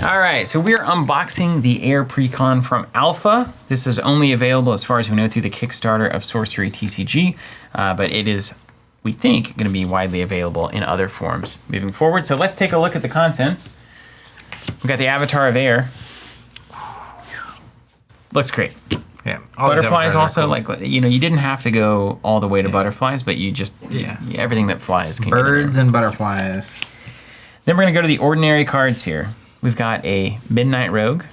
All right, so we're unboxing the Air Precon from Alpha. This is only available, as far as we know, through the Kickstarter of Sorcery TCG, but it is, we think, going to be widely available in other forms moving forward. So let's take a look at the contents. We've got the Avatar of Air. Looks great. Yeah. Butterflies also, cool. Like, you know, you didn't have to go all the way to butterflies, but you just, everything that flies can Birds and butterflies. Then we're going to go to the ordinary cards here. We've got a Midnight Rogue,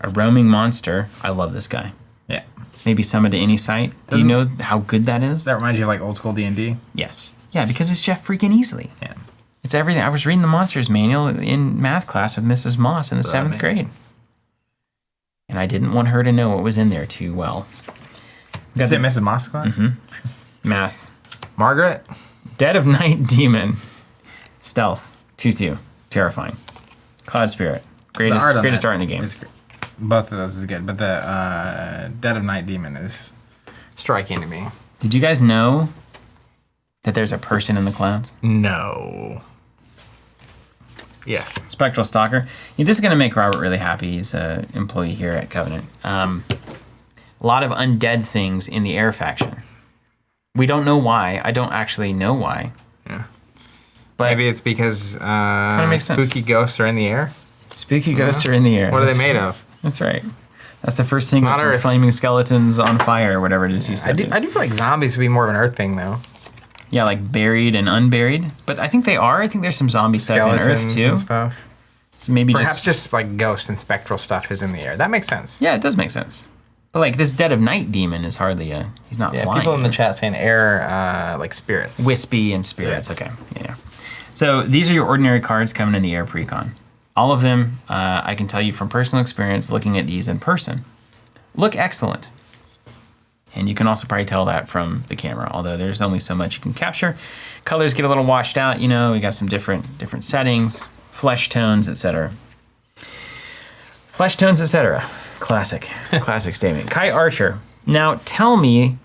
a Roaming Monster. I love this guy. Yeah. Maybe summon to any site. Do you know how good that is? That reminds you of like old school D&D? Yes. Yeah, because it's Jeff freaking Easley. Yeah. It's everything. I was reading the Monsters Manual in math class with Mrs. Moss in the 7th grade. And I didn't want her to know what was in there too well. Is it Mrs. Moss class? Mm-hmm. Math. Margaret? Dead of Night Demon. Stealth. 2/2. Terrifying. Cloud Spirit. Greatest art in the game. Both of those is good, but the Dead of Night Demon is striking to me. Did you guys know that there's a person in the clouds? No. Yes. Spectral Stalker. Yeah, this is going to make Robert really happy. He's an employee here at Covenant. A lot of undead things in the Air faction. We don't know why. I don't actually know why. Yeah. But maybe it's because makes sense. spooky ghosts are in the air? Spooky ghosts are in the air. What are they made of? That's right. That's the first thing from Flaming Skeletons on Fire, or whatever it is you said. I do feel like zombies would be more of an Earth thing, though. Yeah, like buried and unburied. But I think they are. I think there's some zombie stuff in Earth, too. And stuff. So maybe perhaps just like ghost and spectral stuff is in the air. That makes sense. Yeah, it does make sense. But like this Dead of Night Demon is hardly he's not flying. People in the chat saying air, like spirits. Wispy and spirits, okay. Yeah. So these are your ordinary cards coming in the Air Precon. All of them, I can tell you from personal experience looking at these in person, look excellent. And you can also probably tell that from the camera, although there's only so much you can capture. Colors get a little washed out, you know, we got some different settings, flesh tones, etc. Flesh tones, etc. Classic statement. Kite Archer. Now tell me,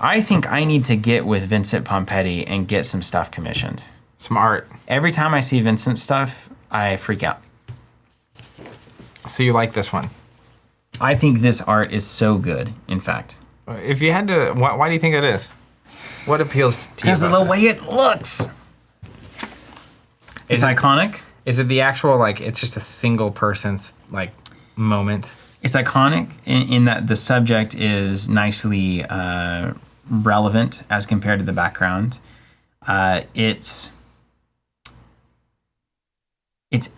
I think I need to get with Vincent Pompetti and get some stuff commissioned. Some art. Every time I see Vincent stuff, I freak out. So you like this one? I think this art is so good, in fact. If you had to, why do you think that is? What appeals to you? Because of the way it looks. It's iconic. Is it the actual, like, it's just a single person's, like, moment? It's iconic in that the subject is nicely relevant as compared to the background. It's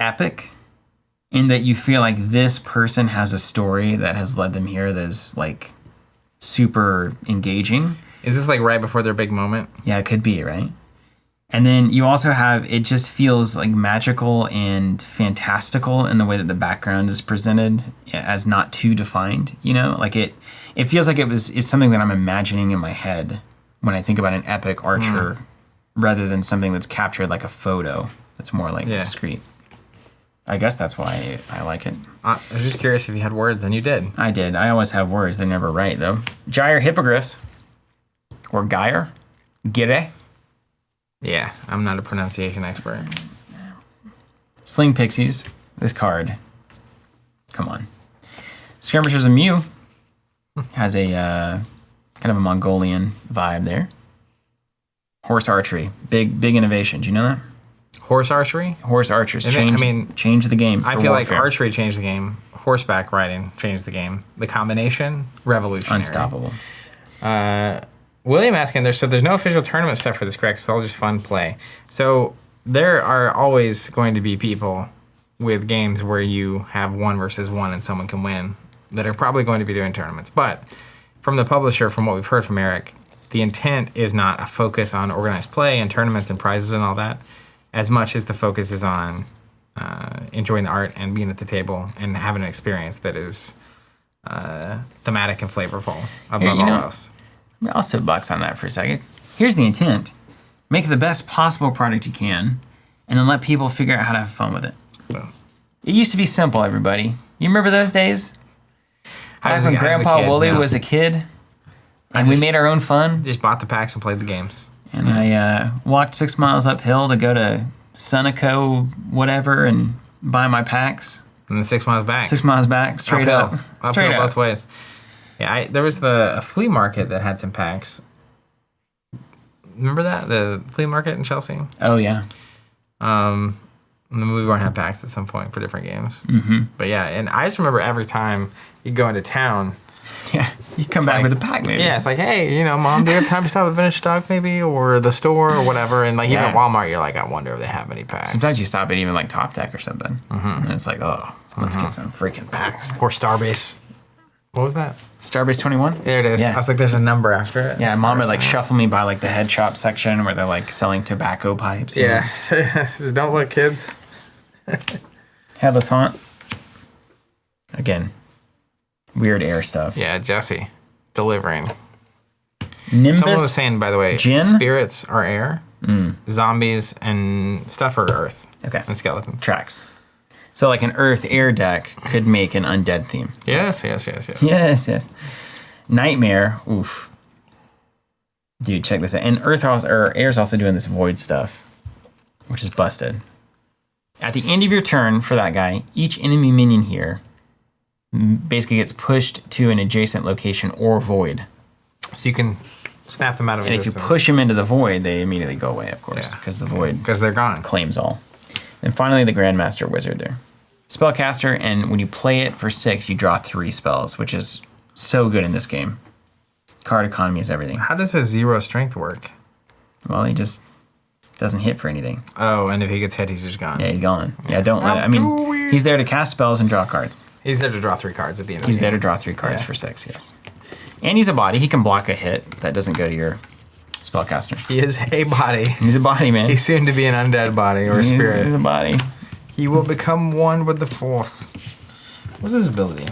epic in that you feel like this person has a story that has led them here that is, like, super engaging. Is this like right before their big moment? Yeah, it could be, right? And then you also have, it just feels like magical and fantastical in the way that the background is presented as not too defined, you know? Like it feels like it's something that I'm imagining in my head when I think about an epic archer rather than something that's captured like a photo that's more like discreet. I guess that's why I like it. I was just curious if you had words, and you did. I did. I always have words. They're never right, though. Gyre Hippogriffs. Or Gyre. Gire. Yeah, I'm not a pronunciation expert. Sling Pixies. This card. Come on. Skirmishers of Mew. Has a kind of a Mongolian vibe there. Horse Archery. Big innovation. Do you know that? Horse archery? Horse archers changed the game. I feel like archery changed the game. Horseback riding changed the game. The combination, revolutionary. Unstoppable. William asking, there's no official tournament stuff for this, correct? It's all just fun play. So there are always going to be people with games where you have 1 versus 1 and someone can win that are probably going to be doing tournaments. But from the publisher, from what we've heard from Erik, the intent is not a focus on organized play and tournaments and prizes and all that, as much as the focus is on enjoying the art and being at the table and having an experience that is thematic and flavorful above all else. I'll soapbox on that for a second. Here's the intent. Make the best possible product you can, and then let people figure out how to have fun with it. It used to be simple, everybody. You remember those days? Back when Grandpa Wooly was a kid, and we made our own fun. Just bought the packs and played the games. And I walked 6 miles uphill to go to Sunoco whatever and buy my packs. And then 6 miles back. 6 miles back, straight Uphill. up. Straight Uphill up. both ways. Yeah, there was a flea market that had some packs. Remember that? The flea market in Chelsea? Oh, yeah. And then we weren't have packs at some point for different games. Mm-hmm. But yeah, and I just remember every time you go into town. Yeah, you come back with a pack maybe. Yeah, it's like, hey, Mom, do you have time to stop at Vintage Stock maybe? Or the store or whatever. And like, even at Walmart, you're like, I wonder if they have any packs. Sometimes you stop at even like Top Deck or something. Mm-hmm. And it's like, oh, let's get some freaking packs. Or Starbase. What was that? Starbase 21? There it is. Yeah. I was like, there's a number after it. Yeah, Mom would like shuffle me by like the head shop section where they're like selling tobacco pipes. Yeah. Just don't look, kids. Headless Haunt. Again, weird air stuff. Yeah, Jesse. Delivering. Nimbus. Someone was saying, by the way, Jin? spirits are air, zombies and stuff are earth. Okay. And skeletons. Tracks. So like an earth air deck could make an undead theme. Yes. Yes. Nightmare. Oof. Dude, check this out. And air's also doing this void stuff, which is busted. At the end of your turn for that guy, each enemy minion here basically gets pushed to an adjacent location or void. So you can snap them out of existence. And if you push them into the void, they immediately go away, of course, because the void because they're gone. Claims all. And finally, the Grandmaster Wizard there. Spellcaster, and when you play it for 6, you draw 3 spells, which is so good in this game. Card economy is everything. How does a 0 strength work? Well, he just doesn't hit for anything. Oh, and if he gets hit, he's just gone. Yeah, he's gone. Yeah, don't let it. I mean, he's there to cast spells and draw cards. He's there to draw 3 cards at the end of the game. He's there to draw 3 cards for 6, yes. And he's a body. He can block a hit that doesn't go to your spellcaster. He is a body. He's a body, man. He's soon to be an undead body or a spirit. He's a body. He will become one with the Force. What's his ability?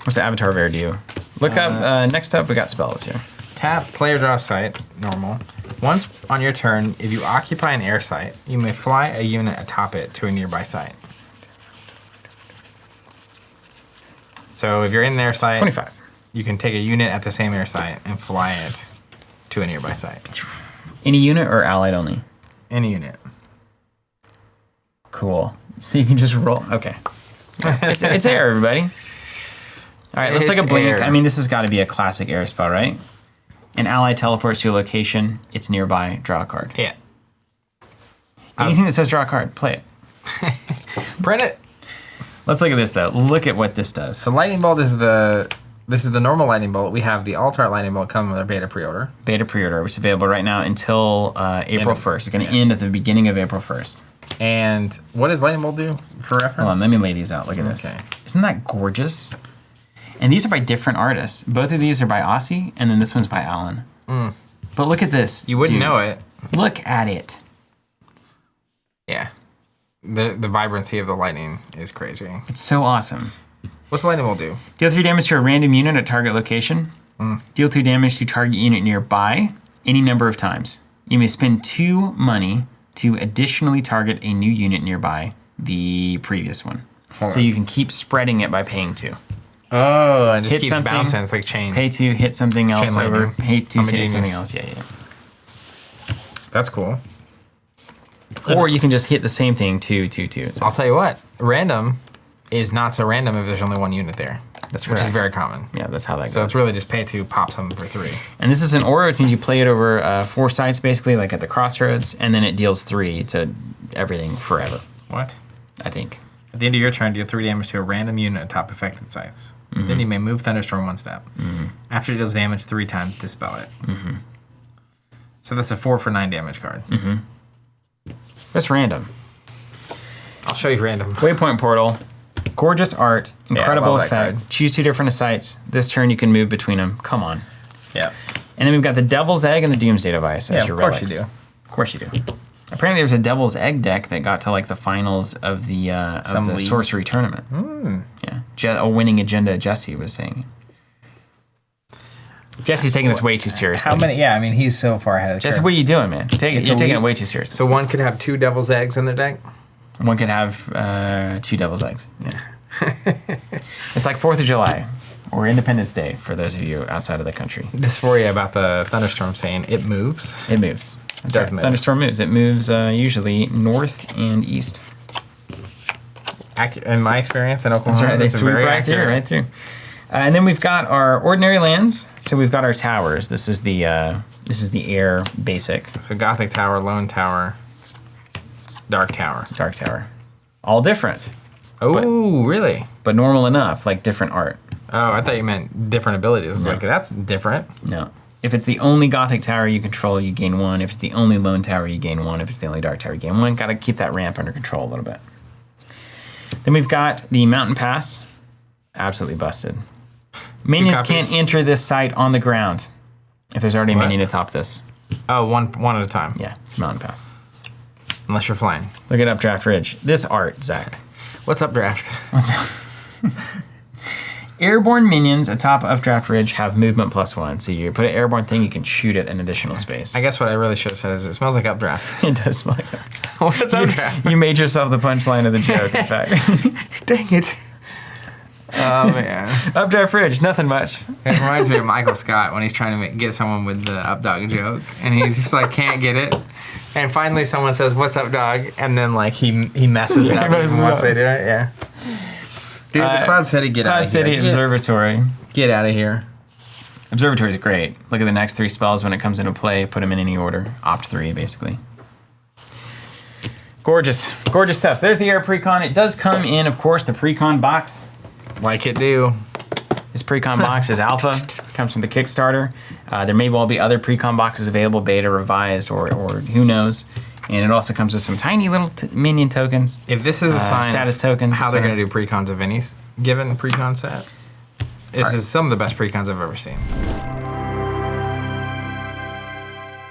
What's the Avatar of Air do? Look up, next up, we got spells here. Tap, player draw site, normal. Once on your turn, if you occupy an air site, you may fly a unit atop it to a nearby site. So if you're in an air site, 25. You can take a unit at the same air site and fly it to a nearby site. Any unit or allied only? Any unit. Cool. So you can just roll. Okay. It's air, everybody. All right, let's take a blink. Air. I mean, this has got to be a classic air spell, right? An ally teleports to a location. It's nearby. Draw a card. Yeah. Anything that says draw a card, play it. Print it. Let's look at this, though. Look at what this does. The lightning bolt is this is the normal lightning bolt. We have the Alt Art lightning bolt coming with our beta pre-order. Beta pre-order, which is available right now until April 1st. It's going to end at the beginning of April 1st. And what does lightning bolt do for reference? Hold on, let me lay these out. Look at this. Okay. Isn't that gorgeous? And these are by different artists. Both of these are by Aussie, and then this one's by Alan. But look at this. You wouldn't know it. Look at it. Yeah. The vibrancy of the lightning is crazy. It's so awesome. What's the lightning bolt do? Deal 3 damage to a random unit at target location. Deal 2 damage to target unit nearby any number of times. You may spend 2 money to additionally target a new unit nearby the previous one. So you can keep spreading it by paying 2. Oh, and just Hit keeps something, bouncing. It's like chain. Pay 2, hit something else Chain over. lightning. Pay 2, hit Homogeneous. something else. Yeah. That's cool. Or you can just hit the same thing 2, 2, 2. I'll tell you what. Random is not so random if there's only 1 unit there. That's which is correct. very common. Yeah, that's how that goes. So it's really just pay 2, pop something for 3. And this is an aura, which means you play it over 4 sites, basically, like at the crossroads, and then it deals 3 to everything forever, What? I think. At the end of your turn, deal 3 damage to a random unit atop affected sites. Then you may move Thunderstorm 1 step. After it deals damage 3 times, dispel it. So that's a 4 for 9 damage card. That's random. I'll show you random. Waypoint Portal. Gorgeous art. Incredible love that effect. card. Choose 2 different sites. This turn you can move between them. Come on. Yeah. And then we've got the Devil's Egg and the Doomsday Device as your of course relics. you do. Of course you do. Apparently there's a Devil's Egg deck that got to like the finals of the league. Sorcery tournament. Yeah. A winning agenda, Jesse was saying. Jesse's taking this way too seriously. How many? Yeah, I mean, he's so far ahead of the Jesse, curve. what are you doing, man? You're taking it way too seriously. So one could have 2 devil's eggs in their deck? One could have 2 devil's eggs. Yeah. It's like 4th of July or Independence Day for those of you outside of the country. Dysphoria about the thunderstorm saying it moves. It moves. That's right. Thunderstorm moves. It moves usually north and east. In my experience in Oklahoma, that's right. They sweep right through. And then we've got our ordinary lands. So we've got our towers. This is the air basic. So Gothic Tower, Lone Tower, Dark Tower. Dark Tower. All different. Oh, really? But normal enough, like different art. Oh, I thought you meant different abilities. No. Like, that's different. No. If it's the only Gothic Tower you control, you gain 1. If it's the only Lone Tower, you gain 1. If it's the only Dark Tower, you gain 1. Got to keep that ramp under control a little bit. Then we've got the Mountain Pass. Absolutely busted. Minions can't enter this site on the ground if there's already a minion atop this. Oh, one at a time. Yeah, it's Mountain Pass. Unless you're flying. Look at Updraft Ridge. This art, Zach. What's Updraft? Airborne minions atop Updraft Ridge have movement +1. So you put an airborne thing, you can shoot it in additional space. I guess what I really should have said is it smells like Updraft. It does smell like Updraft. What's Updraft? You made yourself the punchline of the joke, in fact. Dang it. Oh, man. Updraft Ridge, nothing much. It reminds me of Michael Scott when he's trying to get someone with the up dog joke. And he's just like, can't get it. And finally someone says, what's up, dog? And then, like, he messes it up once they do it. Yeah. Dude, the Cloud City, get out of here. Cloud City Observatory. Get out of here. Observatory is great. Look at the next 3 spells when it comes into play. Put them in any order. Opt 3, basically. Gorgeous. Gorgeous stuff. So there's the Air Precon. It does come in, of course, the Precon box. Like it do. This Precon box is alpha. Comes from the Kickstarter. There may well be other Precon boxes available, beta, revised, or who knows. And it also comes with some tiny little minion tokens. If this is a sign status tokens, how they're going to do precons of any given precon set, this is some of the best precons I've ever seen.